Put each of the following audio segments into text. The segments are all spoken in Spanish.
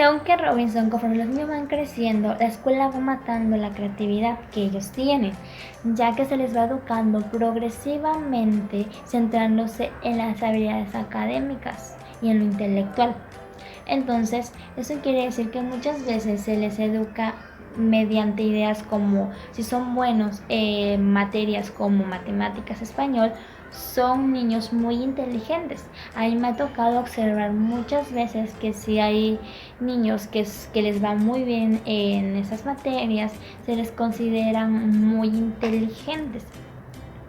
Según que Robinson, conforme los niños van creciendo, la escuela va matando la creatividad que ellos tienen, ya que se les va educando progresivamente centrándose en las habilidades académicas y en lo intelectual. Entonces, eso quiere decir que muchas veces se les educa mediante ideas como si son buenos en materias como matemáticas, español, son niños muy inteligentes. A mí me ha tocado observar muchas veces que si hay niños que les va muy bien en esas materias, se les consideran muy inteligentes.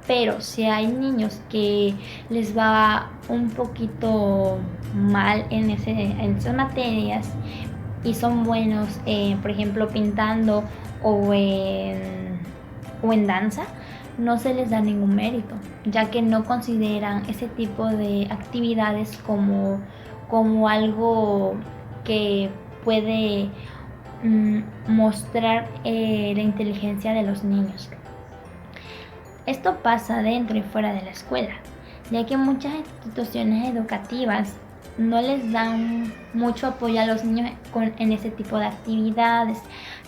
Pero si hay niños que les va un poquito mal en esas materias y son buenos, por ejemplo, pintando o en danza, no se les da ningún mérito, ya que no consideran ese tipo de actividades como algo que puede mostrar la inteligencia de los niños. Esto pasa dentro y fuera de la escuela, ya que muchas instituciones educativas no les dan mucho apoyo a los niños en ese tipo de actividades,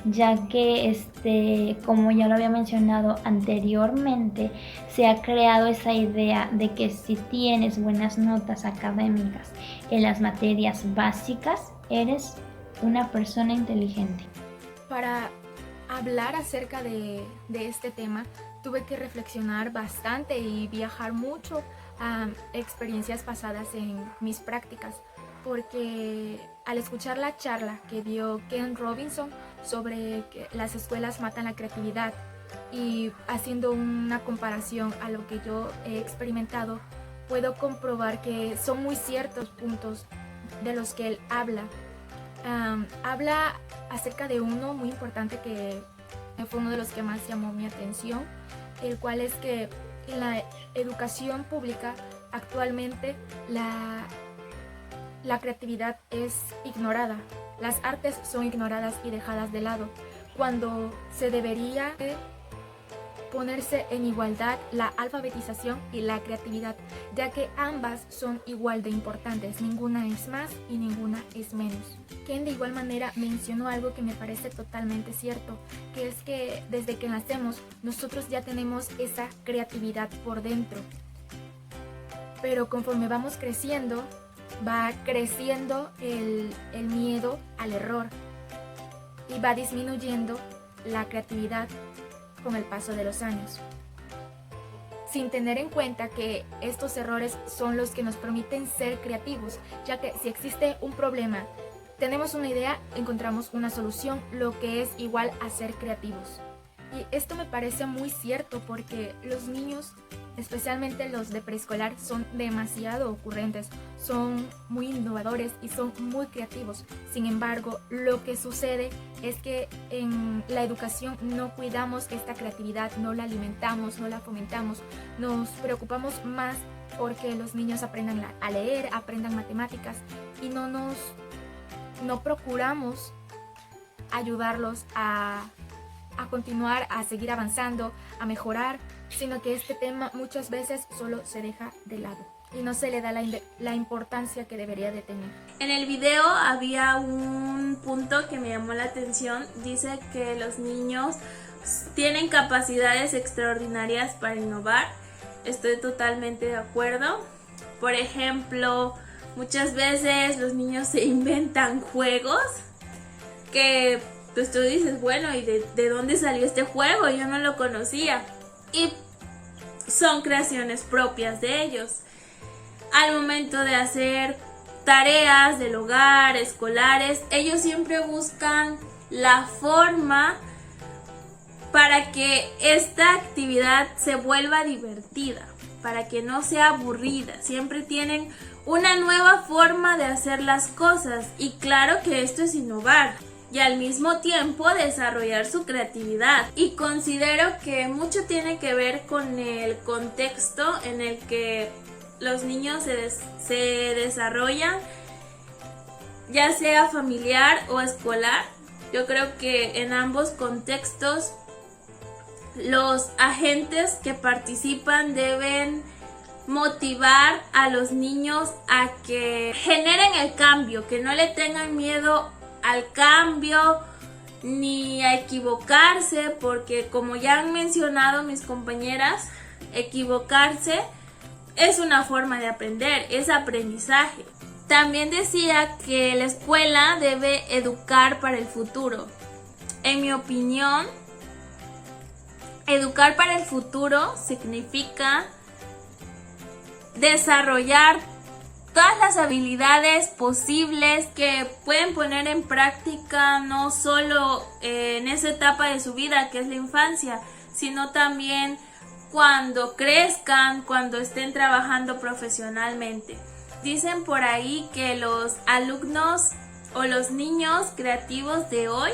ya que como ya lo había mencionado anteriormente, se ha creado esa idea de que si tienes buenas notas académicas en las materias básicas, eres una persona inteligente. Para hablar acerca de este tema, tuve que reflexionar bastante y viajar mucho a experiencias pasadas en mis prácticas, porque al escuchar la charla que dio Ken Robinson sobre que las escuelas matan la creatividad y haciendo una comparación a lo que yo he experimentado, puedo comprobar que son muy ciertos puntos de los que él habla. Habla acerca de uno muy importante que fue uno de los que más llamó mi atención, el cual es que en la educación pública actualmente la creatividad es ignorada, las artes son ignoradas y dejadas de lado, cuando se debería ponerse en igualdad la alfabetización y la creatividad, ya que ambas son igual de importantes, ninguna es más y ninguna es menos. Ken de igual manera mencionó algo que me parece totalmente cierto, que es que desde que nacemos nosotros ya tenemos esa creatividad por dentro, pero conforme vamos creciendo, va creciendo el miedo al error y va disminuyendo la creatividad con el paso de los años, sin tener en cuenta que estos errores son los que nos permiten ser creativos, ya que si existe un problema, tenemos una idea, encontramos una solución, lo que es igual a ser creativos. Y esto me parece muy cierto porque los niños, especialmente los de preescolar, son demasiado ocurrentes, son muy innovadores y son muy creativos. Sin embargo, lo que sucede es que en la educación no cuidamos esta creatividad, no la alimentamos, no la fomentamos, nos preocupamos más porque los niños aprendan a leer, aprendan matemáticas y no procuramos ayudarlos a continuar, a seguir avanzando, a mejorar, sino que este tema muchas veces solo se deja de lado y no se le da la importancia que debería de tener. En el video había un punto que me llamó la atención. Dice que los niños tienen capacidades extraordinarias para innovar. Estoy totalmente de acuerdo. Por ejemplo, muchas veces los niños se inventan juegos que pues tú dices, bueno, ¿y de dónde salió este juego? Yo no lo conocía. Y son creaciones propias de ellos. Al momento de hacer tareas del hogar, escolares, ellos siempre buscan la forma para que esta actividad se vuelva divertida, para que no sea aburrida. Siempre tienen una nueva forma de hacer las cosas y claro que esto es innovar y al mismo tiempo desarrollar su creatividad. Y considero que mucho tiene que ver con el contexto en el que los niños se desarrollan, ya sea familiar o escolar. Yo creo que en ambos contextos los agentes que participan deben motivar a los niños a que generen el cambio, que no le tengan miedo al cambio ni a equivocarse, porque como ya han mencionado mis compañeras, equivocarse es una forma de aprender, es aprendizaje. También decía que la escuela debe educar para el futuro. En mi opinión, educar para el futuro significa desarrollar todas las habilidades posibles que pueden poner en práctica no solo en esa etapa de su vida que es la infancia, sino también cuando crezcan, cuando estén trabajando profesionalmente. Dicen por ahí que los alumnos o los niños creativos de hoy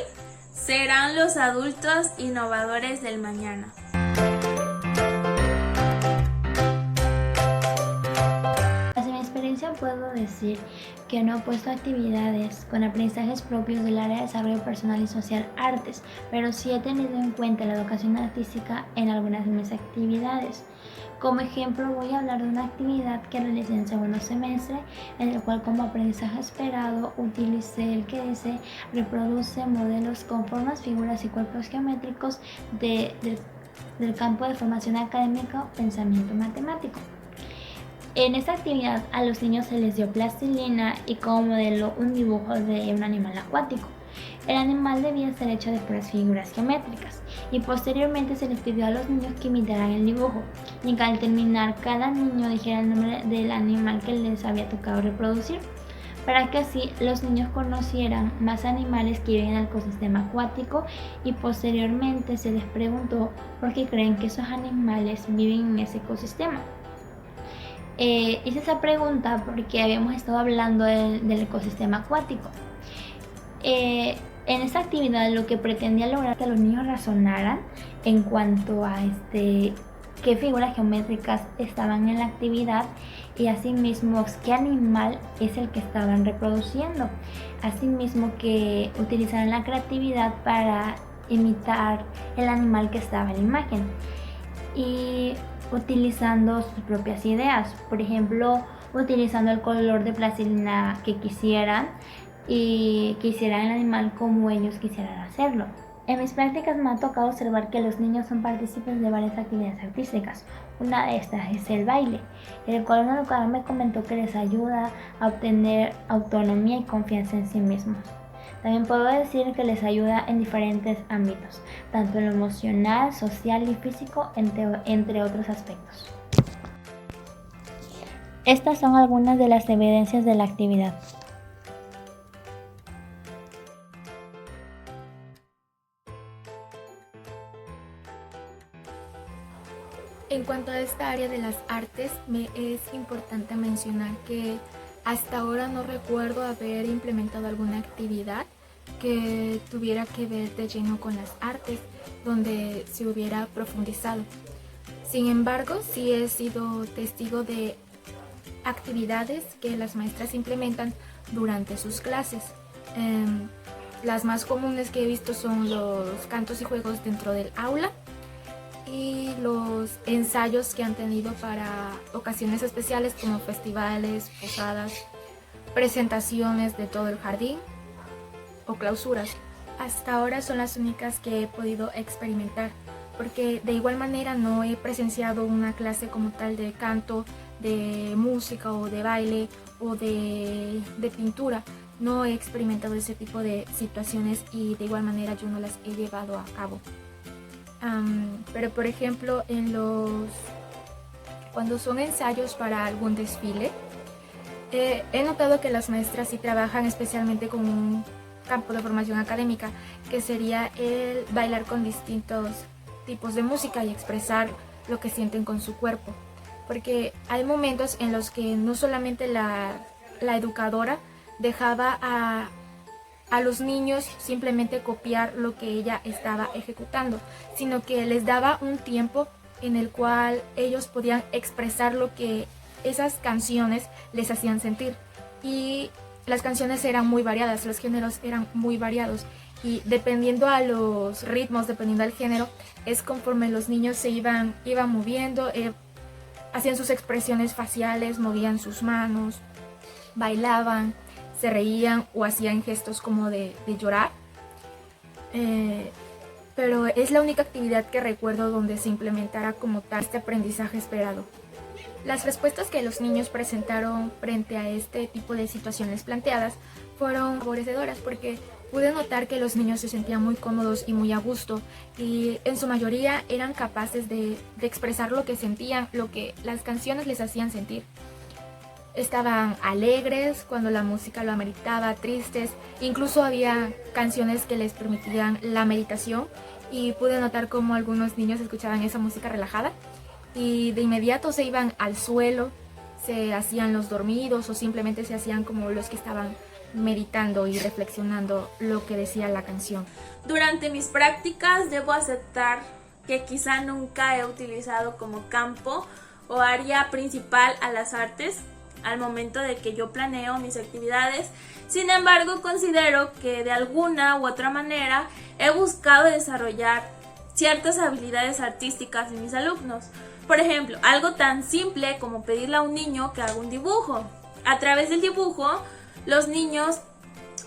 serán los adultos innovadores del mañana. Desde mi experiencia puedo decir que no he puesto actividades con aprendizajes propios del área de desarrollo personal y social artes, pero sí he tenido en cuenta la educación artística en algunas de mis actividades. Como ejemplo voy a hablar de una actividad que realicé en segundo semestre, en el cual como aprendizaje esperado utilicé el que dice reproduce modelos con formas, figuras y cuerpos geométricos del campo de formación académica o pensamiento matemático. En esta actividad a los niños se les dio plastilina y como modelo un dibujo de un animal acuático. El animal debía ser hecho de puras figuras geométricas y posteriormente se les pidió a los niños que imitaran el dibujo y que al terminar cada niño dijera el nombre del animal que les había tocado reproducir, para que así los niños conocieran más animales que viven en el ecosistema acuático y posteriormente se les preguntó por qué creen que esos animales viven en ese ecosistema. Hice esa pregunta porque habíamos estado hablando del ecosistema acuático. En esta actividad lo que pretendía lograr que los niños razonaran en cuanto a qué figuras geométricas estaban en la actividad y asimismo qué animal es el que estaban reproduciendo. Asimismo que utilizaran la creatividad para imitar el animal que estaba en la imagen y utilizando sus propias ideas, por ejemplo utilizando el color de plastilina que quisieran y que hicieran el animal como ellos quisieran hacerlo. En mis prácticas me ha tocado observar que los niños son partícipes de varias actividades artísticas. Una de estas es el baile, el cual un educador me comentó que les ayuda a obtener autonomía y confianza en sí mismos. También puedo decir que les ayuda en diferentes ámbitos, tanto en lo emocional, social y físico, entre otros aspectos. Estas son algunas de las evidencias de la actividad. En cuanto a esta área de las artes, me es importante mencionar que hasta ahora no recuerdo haber implementado alguna actividad que tuviera que ver de lleno con las artes, donde se hubiera profundizado. Sin embargo, sí he sido testigo de actividades que las maestras implementan durante sus clases. Las más comunes que he visto son los cantos y juegos dentro del aula y los ensayos que han tenido para ocasiones especiales como festivales, posadas, presentaciones de todo el jardín o clausuras. Hasta ahora son las únicas que he podido experimentar, porque de igual manera no he presenciado una clase como tal de canto, de música o de baile o de pintura. No he experimentado ese tipo de situaciones y de igual manera yo no las he llevado a cabo. Pero por ejemplo cuando son ensayos para algún desfile, he notado que las maestras sí trabajan especialmente con un campo de formación académica, que sería el bailar con distintos tipos de música y expresar lo que sienten con su cuerpo, porque hay momentos en los que no solamente la educadora dejaba a los niños simplemente copiar lo que ella estaba ejecutando, sino que les daba un tiempo en el cual ellos podían expresar lo que esas canciones les hacían sentir. Y las canciones eran muy variadas, los géneros eran muy variados y dependiendo a los ritmos, dependiendo al género, es conforme los niños se iban moviendo, hacían sus expresiones faciales, movían sus manos, bailaban, se reían o hacían gestos como de llorar. Pero es la única actividad que recuerdo donde se implementara como tal este aprendizaje esperado. Las respuestas que los niños presentaron frente a este tipo de situaciones planteadas fueron favorecedoras porque pude notar que los niños se sentían muy cómodos y muy a gusto y en su mayoría eran capaces de expresar lo que sentían, lo que las canciones les hacían sentir. Estaban alegres cuando la música lo ameritaba, tristes, incluso había canciones que les permitían la meditación y pude notar cómo algunos niños escuchaban esa música relajada y de inmediato se iban al suelo, se hacían los dormidos o simplemente se hacían como los que estaban meditando y reflexionando lo que decía la canción. Durante mis prácticas debo aceptar que quizá nunca he utilizado como campo o área principal a las artes al momento de que yo planeo mis actividades. Sin embargo, considero que de alguna u otra manera he buscado desarrollar ciertas habilidades artísticas en mis alumnos. Por ejemplo, algo tan simple como pedirle a un niño que haga un dibujo. A través del dibujo, los niños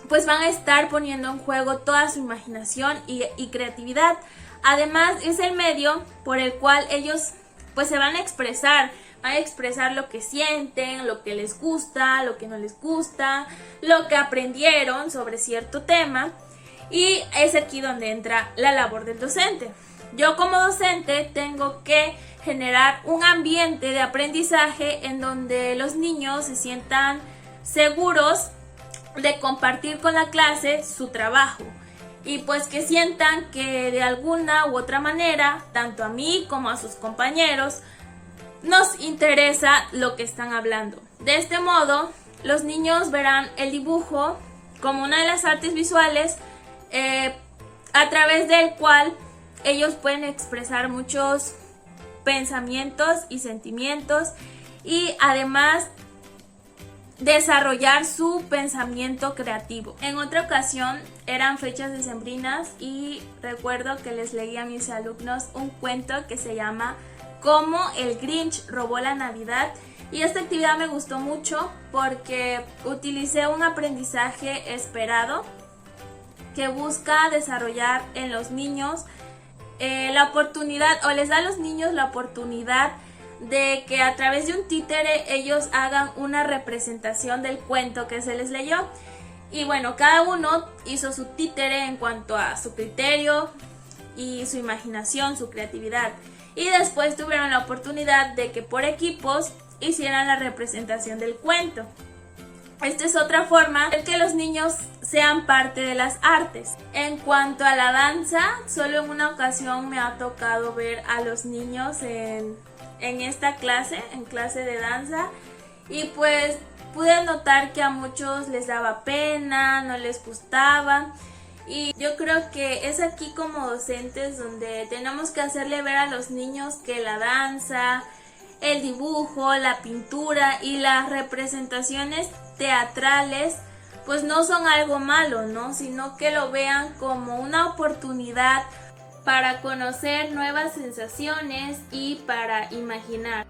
pues van a estar poniendo en juego toda su imaginación y creatividad. Además, es el medio por el cual ellos pues se van a expresar lo que sienten, lo que les gusta, lo que no les gusta, lo que aprendieron sobre cierto tema, y es aquí donde entra la labor del docente. Yo como docente tengo que generar un ambiente de aprendizaje en donde los niños se sientan seguros de compartir con la clase su trabajo y pues que sientan que de alguna u otra manera, tanto a mí como a sus compañeros, nos interesa lo que están hablando. De este modo, los niños verán el dibujo como una de las artes visuales a través del cual ellos pueden expresar muchos pensamientos y sentimientos y además desarrollar su pensamiento creativo. En otra ocasión eran fechas decembrinas y recuerdo que les leí a mis alumnos un cuento que se llama Cómo el Grinch robó la Navidad, y esta actividad me gustó mucho porque utilicé un aprendizaje esperado que busca desarrollar en los niños la oportunidad, o les da a los niños la oportunidad de que a través de un títere ellos hagan una representación del cuento que se les leyó. Y bueno, cada uno hizo su títere en cuanto a su criterio y su imaginación, su creatividad. Y después tuvieron la oportunidad de que por equipos hicieran la representación del cuento. Esta es otra forma de que los niños sean parte de las artes. En cuanto a la danza, solo en una ocasión me ha tocado ver a los niños en esta clase, en clase de danza, y pues pude notar que a muchos les daba pena, no les gustaba. Y yo creo que es aquí como docentes donde tenemos que hacerle ver a los niños que la danza, el dibujo, la pintura y las representaciones teatrales pues no son algo malo, ¿no? Sino que lo vean como una oportunidad para conocer nuevas sensaciones y para imaginar.